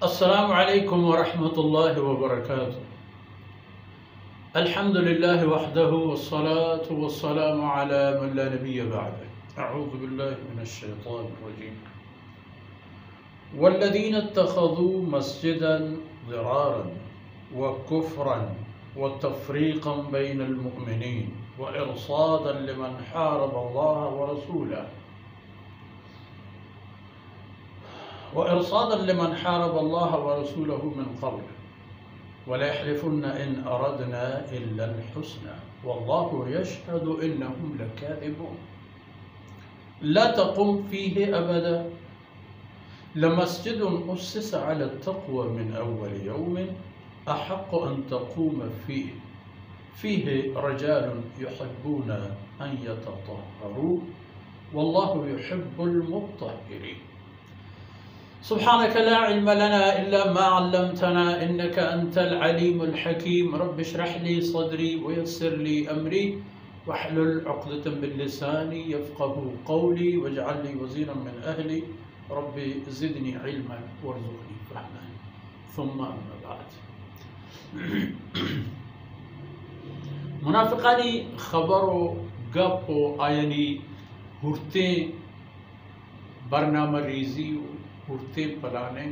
अस्सलामु अलैकुम वरहमतुल्लाहि वबरकातुहू। अल्हम्दुलिल्लाहि वहदहु वस्सलातु वस्सलामु अला मन ला नबिय्य बअदह। अऊज़ु बिल्लाहि मिनश शैतानिर रजीम। वल्लज़ीना इत्तख़ज़ू मस्जिदन ज़िरारन व कुफ़्रन व तफ़रीक़न बैनल मुअमिनीन व इरसादन लिमन हारब अल्लाह व रसूलहु वइरसादन लिमन हारब अल्लाह व रसूलहु मिन क़ब्ल वला यहलिफ़ुन्न इन अरदना इल्लल हुस्ना वल्लाहु यशहदु इन्नहुम लकाज़िबून। ला तक़ुम फ़ीहि अबदा लमस्जिदुन उस्सिसा अला तक़वा मिन अव्वल यौमिन अहक़्क़ु अन तक़ूम फ़ीहि रजालुन युहिब्बूना अन यततहहरू वल्लाहु युहिब्बुल मुत्तहहिरीन। सुब्हानक ला इल्म लना इल्ला मा अल्लमतना इन्नका अंतल अलीमुल हकीम। रब्बि इश्रह ली सदरी व यस्सिर ली अमरी वहलुल उक़दतम मिन लिसानी यफ़क़हू क़ौली वजअल ली वज़ीरन मिन अहली रब्बि ज़िदनी इल्मन वरज़ुक़नी फ़हमन। सुम्मा अम्मा बाद। मुनाफ़िक़ानी ख़बरो गप्पो आयनी हुरते बरनामरीज़ी हुरते पलाने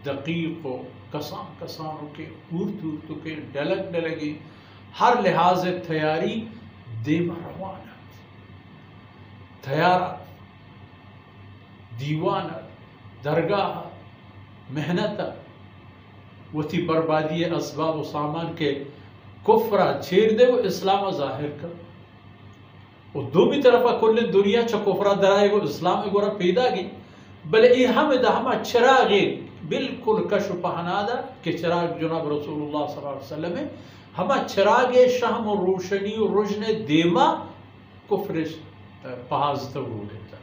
दक़ीक़ो कसान कसानों के हुरत के डलक डलगे हर लिहाज तैयारी देमा रवाना तैयारा दीवाना दरगाह मेहनत वती बर्बादी असबाब सामान के कुफ्रा छेड़ दे वो इस्लाम ज़ाहिर कर और दोमी तरफा कुल दुनिया च कुफ्रा दराए वो इस्लाम गोरा पैदा गई बल ई हम दहमा चिराग बिल्कुल कश पहनादा के चिराग जनाब रसूलुल्लाह सल्लल्लाहु अलैहि वसल्लम में हम चिराग शहम रोशनी रोशने देमा कुफ्र पहाज तरूता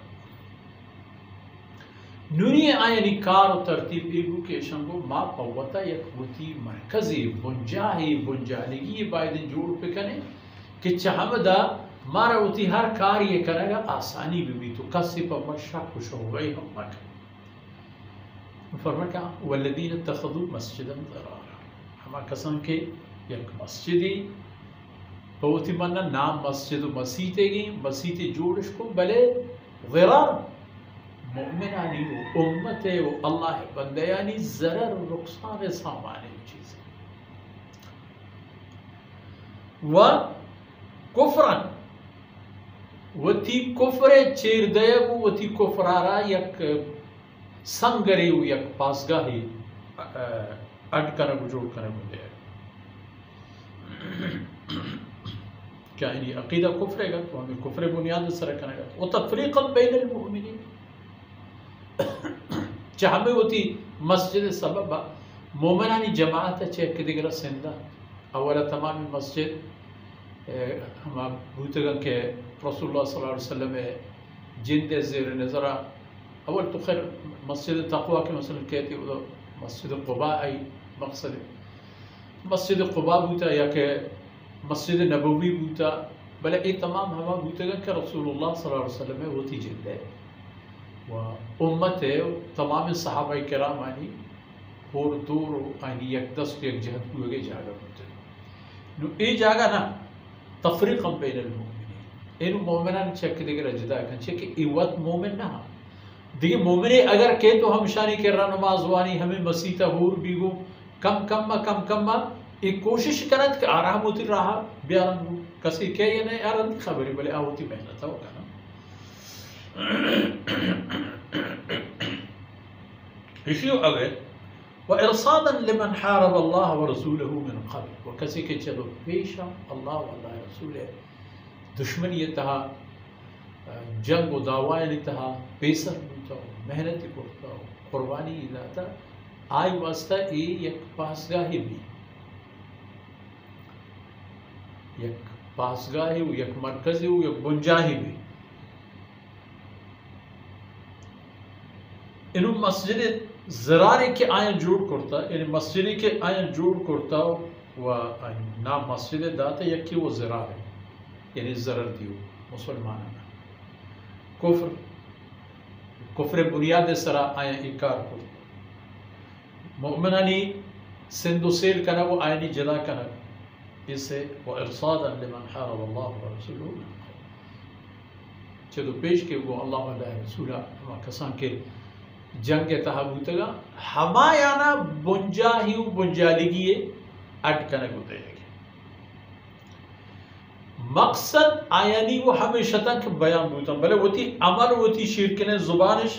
नुनी आयनी कार तरतीब एगु के शंगो मा पवता एक वती मरकजी बुंजाही बुंजालगी बायद जोड़ पे कने कि चाहमदा मारा उती हर कार्य करेगा आसानी भी तो कसी पर मशा खुश हो गई हम मत फरमा क्या वल्लज़ीना इत्तख़ज़ू मस्जिदन ज़िरारा हम कसम के एक मस्जिदी बहुत ही मन्ना नाम मस्जिद मसीते गई मसीते जोड़श को भले ज़िरार मोमिनानी वो उम्मत है वो अल्लाह बंदे यानी ज़रर नुकसान सामान चीज़ व कुफ्रन वती कुफ्रे चेर दयगु वती कुफ्रारा यक संगरे यक पासगाही अड करब जोड़ करब दे क्या यानी अकीदा कुफ्रेगा तो हमें कुफ्रे बुनियाद सर करेगा वो तफरीक़न बैनल मुमिनीन चाहमे वती मस्जिद सबब मोमिनानी जमात चेक दिगरा सिंदा अवला तमाम मस्जिद हम भूतगन के रसूलुल्लाह सल्लल्लाहु अलैहि वसल्लम जिंदे ज़ेर नज़रा अवल तो खैर मस्जिद तक़वा के मसलन कहते वो मस्जिद क़ुबा आई मकसद मस्जिद क़ुबा बूता या के मस्जिद नबवी बूता भले ये तमाम हम भूतगन के रसूलुल्लाह सल्लल्लाहु अलैहि वसल्लम होती जिंदे व उम्मत तमाम सहाबा किराम आनी और दूर आनी एक दस्त एक जहत हुए जागा होते नु ये जागा ना तफरीक़न बैनल मुमिनीन इन मोमिनान चेक दिगर जुदा कन चेक इवत मोमिन ना देखिए मोमिने अगर के तो हम शानी के नमाज वानी हमें मसीता हूर बीगो कम एक कोशिश करत के आराम होती रहा बेरन कसी के ये नहीं आरन खबर भले होती मेहनत होगा ना इशियो अगर व इरसादन लिमन हारब अल्लाह व रसूलहु मिन क़ब्ल व कसी के चलो पेशा अल्लाह व अल्लाह रसूल दुश्मनी तहा जंग व दावाए तहा पेसर होता मेहनत करता कुर्बानी लाता आई वास्ता एक पासगाही भी एक पासगाही एक मरकजी एक बुंजाही भी इन मस्जिद ज़रारे के आयन जोड़ करता यानी मस्जिद के आयन जोड़ करता व ना मस्जिद दाते यकी वो ज़रार है यानी ज़रर दियो मुसलमान कुफ्र कुफ्र बुनियाद सरा आया इकार को मुमिनानी सिंधु सेल कना वो आयनी जदा कना इससे वो इरसादन लिमन हारब अल्लाह व रसूलुहु चलो पेश के वो अल्लाह व रसूला हम कसान के जंग के तहाबूतगा हमायाना बुंजाही बुंजालिगी अटकन गुते मकसद आयानी वो हमेशा तक बयान बूता भले वती अमल वती शिरकने जुबानिश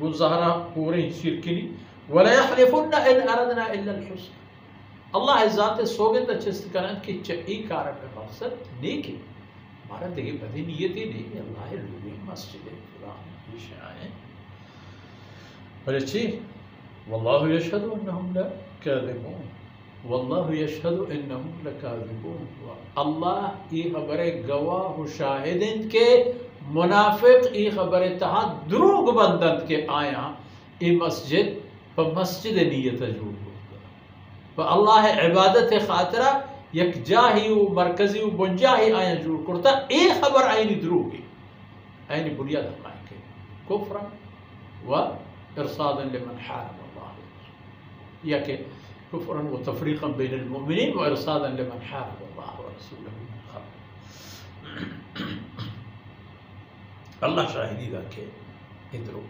गुज़ारा पूरे शिरकनी वला यहलिफुन्ना इन अरदना इल्ला अल-हुस्न अल्लाह ज़ात सोगंद चस्त करन कि चई कार पे मकसद नेक है हमारा देखिए बदी नियत ही नहीं अल्लाह रूबी मस्जिद कुरान की शान पर अच्छी वल्लाहु यशहदु अन्नहुम ला काज़िबून वल्लाहु यशहदु अन्नहुम लकाज़िबून अल्लाह ये खबर गवाह शाहिदन के मुनाफिक ये खबर तहा द्रोग बंदन के आया ये मस्जिद पर मस्जिद नियत जूर अल्लाह इबादत खातरा यक जाही मरकजी बुंजाही आया जूर करता ये खबर आईनी द्रोग आईनी बुनियाद हमारे के कुफ्रन व इरसादन लिमन हारम अल्लाह या के कुफ्रन व तफरीक़न बैन अल-मुमिनीन व इरसादन लिमन हारम अल्लाह व रसूलहु अल्लाह शाहिदी रखे इधरो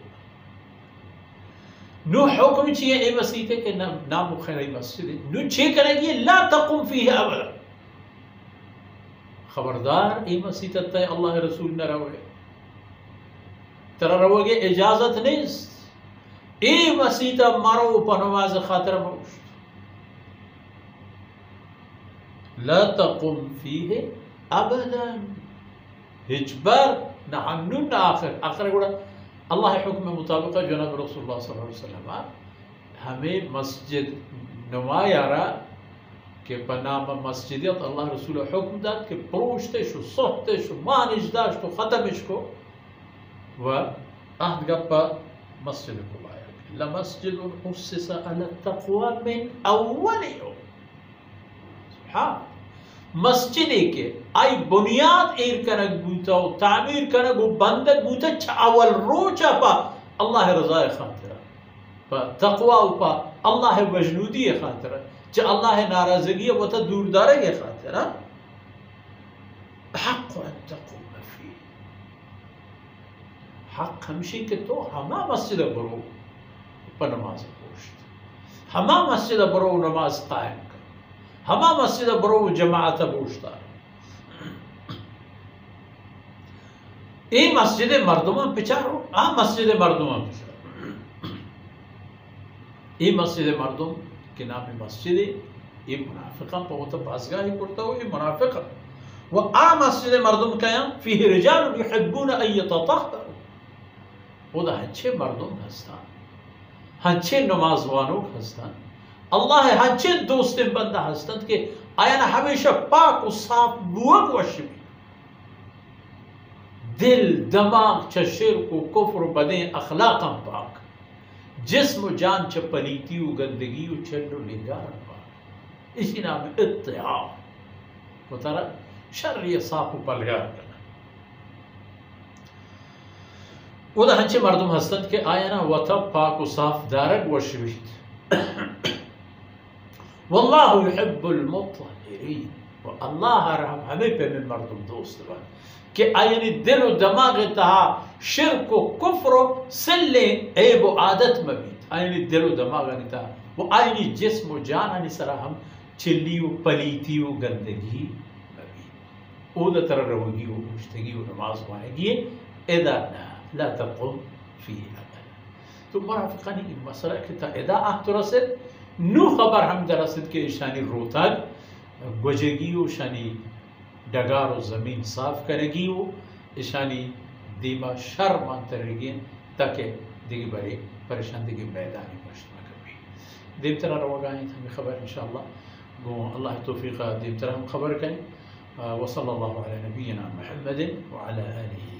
नु हुक्म चाहिए ए मस्जिद के नाम खैर मस्जिद नु छे करेगी ला तकुम फीह अबदा खबरदार ए मस्जिद तय अल्लाह रसूल न रवे तरा रवोगे इजाजत नहीं ए मस्जिद मारो पर नमाज खातिर मौश ला तकुम फीह अबदन हिजबर नहन्नु आखिर आखिर गुड़ा अल्लाह हुक्म मुताबिक जनाब रसूलुल्लाह सल्लल्लाहु अलैहि वसल्लम हमें मस्जिद नुमायारा के पनाम मस्जिदियत अल्लाह रसूल हुक्म दाद के प्रोशते शो सोहते शो मानिज दाश तो ख़त्म को व आहद गप्पा मस्जिद को आया ला मस्जिद उस्सिसा अला तक़वा मिन अव्वल यौम सुभान मस्जिद के आई बुनियाद एर कनक बूता तामीर कनक वो बंदक बूता चावल रोचा पा अल्लाह रज़ा खातिर पा तक़वा पा अल्लाह वजनूदी खातिर च अल्लाह नाराज़गी व त दूरदारे के खातिर हक़ अन तक़ूम फी हक़ हमशी के तो हमा मस्जिद बरो पर नमाज पोश्त हमा मस्जिद बरो नमाज कायम हमा मस्जिद बरो जमात बोशता ए मस्जिद मर्दुमा पिचारो आ मस्जिद मर्दुमा पिचारो ए मस्जिद मर्दुम के नाम मस्जिद ये मुनाफिका बहुत बाज़गाह ही करता हो ये मुनाफिका वो आ मस्जिद मर्दुम क्या फीह रिजाल युहिब्बून अन यततहहरू वो अच्छे मर्दुम हस्तान अच्छे नमाजवानों हस्तान अल्लाह हंचे दोस्त बंदा हस्तत के आया हमेशा पाक और साफ बुअक वशमी दिल दिमाग चशेर को कुफ्र बदे अखलाकम पाक जिस्म जान च पलीती गंदगी छो लिंगार पाक इसी नाम इत्तिहाद वो तारा शर्य साफ पलगार करना वो हंचे मर्दम हस्तत के आया ना वह तब पाक और साफ दारक वशमी वल्लाहु युहिब्बुल मुत्तहिरीन व अल्लाह रहम हमें पे में मर्दम दोस्त बन कि आयनी दिल व दिमाग तहा शिर्क व कुफ्र सिल्ले ऐब व आदत मबीत आयनी दिल व दिमाग तहा वो आयनी जिस्म व जान सरा हम चिल्ली व पलीती व गंदगी मबीत ओद तरह रवगी व मुश्तगी व नमाज वानेगी इदा ला तक़ुम फी अबदा तो मुनाफिकानी मसला किता इदा अहतरसिद नु खबर हम दरअसल के शानी रोहतक गुजेगी वो शानी डगार और ज़मीन साफ करेगी वो ईशानी दीमा शर मानतरेगी ताकि दिगी बड़ी परेशान दिगी मैदानी मशना कभी देव तरह रवागा हमें खबर इंशाअल्लाह गो अल्लाह तौफीक देव तरह हम खबर करें वसल्लल्लाहु अला नबीना मुहम्मद व अला आलिहि